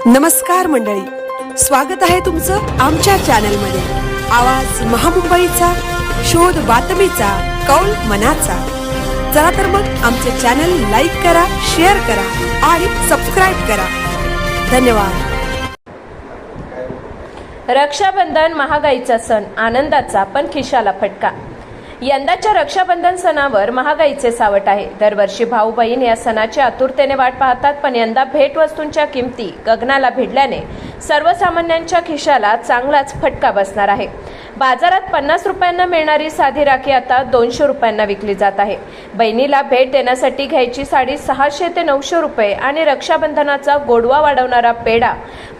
नमस्कार मंडळी, स्वागत आहे तुमचं आमच्या चॅनलमध्ये। आवाज महामुंबईचा, शोध बातमीचा, कौल मनाचा। चला तर मग आमचे चॅनल लाईक करा, शेअर करा आणि सबस्क्राइब करा। धन्यवाद। रक्षाबंधन महागाईचा सण, आनंदाचा पण खिशाला फटका। यंदाच्या रक्षाबंधन सणावर महागाईचे सावट आहे। दरवर्षी भाऊ बहीण या सणाची आतुरतेने वाट पाहतात, पण यंदा भेटवस्तूंच्या किमती गगनाला भिडल्याने सर्वसामान्यांच्या खिशाला चांगलाच फटका बसणार आहे। बाजारात 50 रुपयांना मिळणारी साधी राखी आता 200 रुपयांना विकली जात आहे। बहिणीला भेट देण्यासाठी घ्यायची साडी 600 ते 900 रुपये आणि रक्षाबंधनाचा गोडवा वाढवणारा पेढा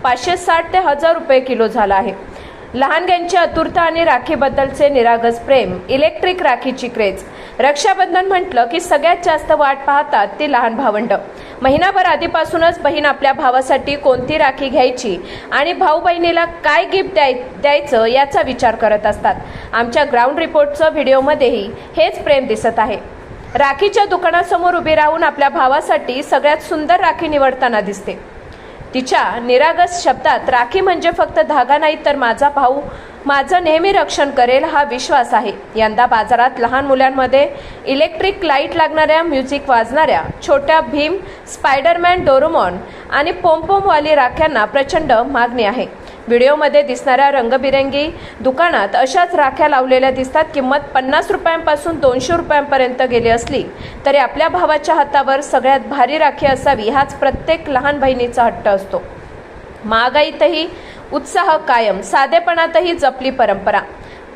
560 ते 1000 रुपये किलो झाला आहे। लहानग्यांची आतुरता आणि राखीबद्दलचे निरागस प्रेम, इलेक्ट्रिक राखीची क्रेज। रक्षाबंधन म्हटलं की सगळ्यात जास्त वाट पाहतात ती लहान भावंड। महिनाभर आधीपासूनच बहीण आपल्या भावासाठी कोणती राखी घ्यायची आणि भाऊ बहिणीला काय गिफ्ट द्यायचं याचा विचार करत असतात। आमच्या ग्राउंड रिपोर्टचं व्हिडिओमध्येही हेच प्रेम दिसत आहे। राखीच्या दुकानासमोर उभी राहून आपल्या भावासाठी सगळ्यात सुंदर राखी निवडताना दिसते। तिच्या निरागस शब्दात, राखी म्हणजे फक्त धागा नाही तर माझा भाऊ माझं नेहमी रक्षण करेल हा विश्वास आहे। यंदा बाजारात लहान मुलांमध्ये इलेक्ट्रिक लाईट लागणाऱ्या, म्युझिक वाजणाऱ्या छोट्या भीम, स्पायडरमॅन, डोरेमॉन आणि पोमपोमवाली राख्यांना प्रचंड मागणी आहे। व्हिडिओमध्ये दिसणाऱ्या रंगबिरंगी दुकानात अशाच राख्या लावलेल्या दिसतात। किंमत 50 रुपयांपासून 200 रुपयांपर्यंत गेली असली तरी आपल्या भावाच्या हातावर सगळ्यात भारी राखी असावी हाच प्रत्येक लहान बहिणीचा हट्ट असतो। महागाईतही उत्साह कायम, साधेपणातही जपली परंपरा।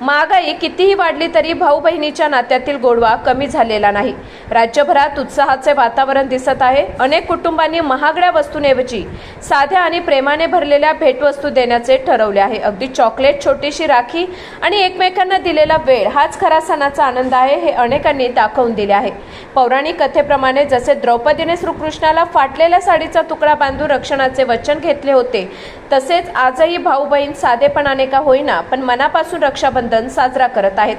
महागाई कितीही वाढली तरी भाऊ बहिणीच्या नात्यातील गोडवा कमी झालेला नाही। राज्यभरात उत्साहाचे वातावरण दिसत आहे। अनेक कुटुंबांनी महागड्या वस्तूंऐवजी साध्या आणि प्रेमाने भरलेल्या भेटवस्तू देण्याचे ठरवले आहे। अगदी चॉकलेट, छोटीशी राखी आणि एकमेकांना दिलेला वेळ हाच खरा सणाचा आनंद आहे, हे अनेकांनी दाखवून दिले आहे। पौराणिक कथेप्रमाणे जसे द्रौपदीने श्रीकृष्णाला फाटलेल्या साडीचा तुकडा बांधून रक्षणाचे वचन घेतले होते, तसेच आजही भाऊ बहीण साधेपणाने का होईना पण मनापासून रक्षाबंधन साजरा करत आहेत।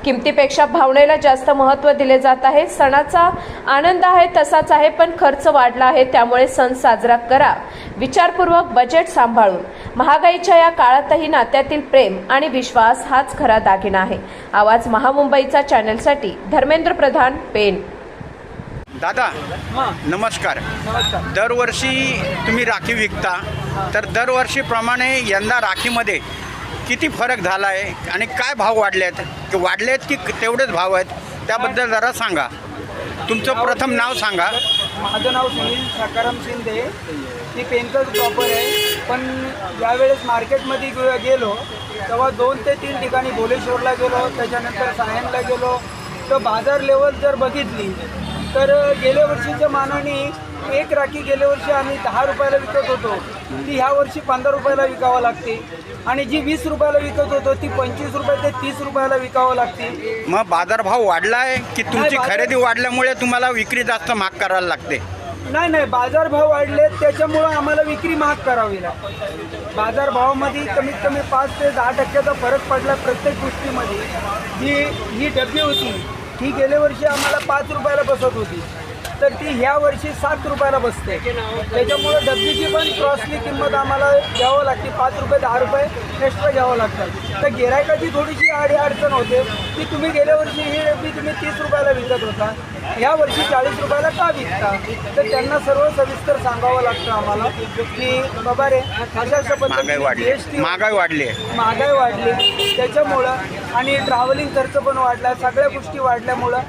किमतीपेक्षा भावनेला जास्त महत्त्व दिले जात आहे। सणाचा आनंद आहे तसाच आहे, पण खर्च वाढला आहे, त्यामुळे सण साजरा करा विचारपूर्वक, बजेट सांभाळून। महागाईच्या या काळातही नात्यातील प्रेम आणि विश्वास हाच खरा दागिना आहे। आवाज महामुंबईचा चॅनलसाठी धर्मेंद्र प्रधान, पेन। दादा नमस्कार। दरवर्षी तुम्ही राखी विकता, तर दरवर्षीप्रमाणे यंदा राखीमध्ये किती फरक झाला आहे आणि काय भाव वाढलेत की तेवढेच भाव आहेत, त्याबद्दल जरा सांगा। तुमचं प्रथम नाव सांगा। माझं नाव सुनील सकाराम शिंदे, मी पेनकर प्रॉपर आहे। पण ज्यावेळेस मार्केटमध्ये गेलो तेव्हा 2 ते 3 ठिकाणी भोलेश्वरला गेलो, त्याच्यानंतर सायनला गेलो, तर बाजार लेवल जर बघितली तर गेल्या वर्षीच्या मानाने एक राखी गेल्या वर्षी आम्ही 10 रुपयाला विकत होतो, ती ह्या वर्षी 15 रुपयाला विकावं लागते, आणि जी 20 रुपयाला विकत होतो ती 25 रुपये ते 30 रुपयाला विकावं लागते। मग बाजारभाव वाढला आहे की तुमची खरेदी वाढल्यामुळे तुम्हाला विक्री जास्त महाग करायला लागते? नाही, बाजारभाव वाढले त्याच्यामुळं आम्हाला विक्री महाग करावी लागते। बाजारभावामध्ये कमीत कमी 5 ते 10% फरक पडला प्रत्येक गोष्टीमध्ये। ही डबी होती, ही गेल्या वर्षी आम्हाला 5 रुपयाला बसत होती, तर ती ह्या वर्षी 7 रुपयाला बसते। त्याच्यामुळं डब्बीची पण क्रॉसली किंमत आम्हाला घ्यावं लागते, 5 रुपये 10 रुपये एक्स्ट्रा घ्यावं लागतात। तर गिरायकाची थोडीशी अडचण होते की तुम्ही गेल्या वर्षी ही डब्बी तुम्ही 30 रुपयाला विकत होता, ह्या वर्षी 40 रुपयाला का विकता? तर त्यांना सर्व सविस्तर सांगावं लागतं आम्हाला की बाबा रे अशा पद्धतीने महागाई वाढली त्याच्यामुळं, आणि ट्रॅव्हलिंग खर्च पण वाढला, सगळ्या गोष्टी वाढल्यामुळं